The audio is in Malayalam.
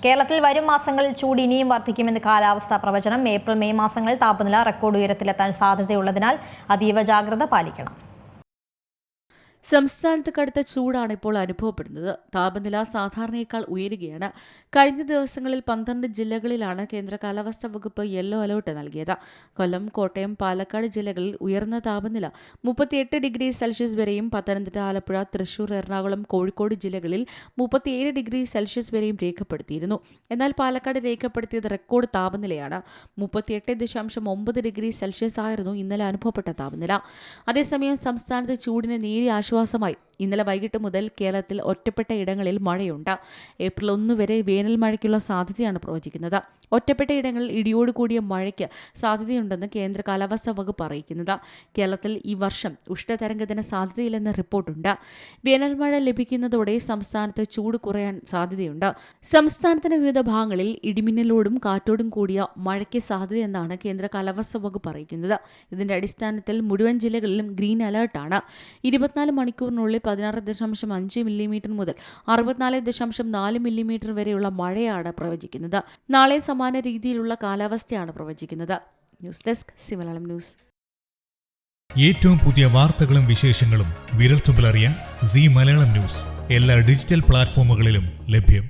കേരളത്തിൽ വരും മാസങ്ങളിൽ ചൂട് ഇനിയും വർദ്ധിക്കുമെന്ന് കാലാവസ്ഥാ പ്രവചനം. ഏപ്രിൽ മെയ് മാസങ്ങളിൽ താപനില റെക്കോർഡ് ഉയരത്തിലെത്താൻ സാധ്യതയുള്ളതിനാൽ അതീവ ജാഗ്രത പാലിക്കണം. സംസ്ഥാനത്ത് കടുത്ത ചൂടാണ് ഇപ്പോൾ അനുഭവപ്പെടുന്നത്. താപനില സാധാരണയേക്കാൾ ഉയരുകയാണ്. കഴിഞ്ഞ ദിവസങ്ങളിൽ 12 ജില്ലകളിലാണ് കേന്ദ്ര കാലാവസ്ഥാ വകുപ്പ് യെല്ലോ അലേർട്ട് നൽകിയത്. കൊല്ലം, കോട്ടയം, പാലക്കാട് ജില്ലകളിൽ ഉയർന്ന താപനില 38 ഡിഗ്രി സെൽഷ്യസ് വരെയും, പത്തനംതിട്ട, ആലപ്പുഴ, തൃശൂർ, എറണാകുളം, കോഴിക്കോട് ജില്ലകളിൽ 37 ഡിഗ്രി സെൽഷ്യസ് വരെയും രേഖപ്പെടുത്തിയിരുന്നു. എന്നാൽ പാലക്കാട് രേഖപ്പെടുത്തിയത് റെക്കോർഡ് താപനിലയാണ്. 38.9 ഡിഗ്രി സെൽഷ്യസ് ആയിരുന്നു ഇന്നലെ അനുഭവപ്പെട്ട താപനില. അതേസമയം സംസ്ഥാനത്ത് ചൂടിന് നേരിയ ആശ്വാസമായി ഇന്നലെ വൈകിട്ട് മുതൽ കേരളത്തിൽ ഒറ്റപ്പെട്ട ഇടങ്ങളിൽ മഴയുണ്ട്. ഏപ്രിൽ 1 വരെ വേനൽ മഴയ്ക്കുള്ള സാധ്യതയാണ് പ്രവചിക്കുന്നത്. ഒറ്റപ്പെട്ട ഇടങ്ങളിൽ ഇടിയോടുകൂടിയ മഴയ്ക്ക് സാധ്യതയുണ്ടെന്ന് കേന്ദ്ര കാലാവസ്ഥാ വകുപ്പ് അറിയിക്കുന്നത്. കേരളത്തിൽ ഈ വർഷം ഉഷ്ണതരംഗത്തിന് സാധ്യതയില്ലെന്ന് റിപ്പോർട്ടുണ്ട്. വേനൽ മഴ ലഭിക്കുന്നതോടെ സംസ്ഥാനത്ത് ചൂട് കുറയാൻ സാധ്യതയുണ്ട്. സംസ്ഥാനത്തിന്റെ വിവിധ ഭാഗങ്ങളിൽ ഇടിമിന്നലോടും കാറ്റോടും കൂടിയ മഴയ്ക്ക് സാധ്യതയെന്നാണ് കേന്ദ്ര കാലാവസ്ഥാ വകുപ്പ് അറിയിക്കുന്നത്. ഇതിന്റെ അടിസ്ഥാനത്തിൽ മുഴുവൻ ജില്ലകളിലും ഗ്രീൻ അലേർട്ടാണ്. 24 മണിക്കൂറിനുള്ളിൽ 16.5 മില്ലിമീറ്റർ മുതൽ 64.4 മില്ലിമീറ്റർ വരെയുള്ള മഴയാണ് പ്രവചിക്കുന്നത്. നാളെ സമാന രീതിയിലുള്ള കാലാവസ്ഥയാണ് പ്രവചിക്കുന്നത്. News desk C Malayalam news. ഏറ്റവും പുതിയ വാർത്തകളും വിശേഷങ്ങളും വിരൽത്തുമ്പിലറിയാൻ സി മലയാളം ന്യൂസ് എല്ലാ ഡിജിറ്റൽ പ്ലാറ്റ്ഫോമുകളിലും ലഭ്യം.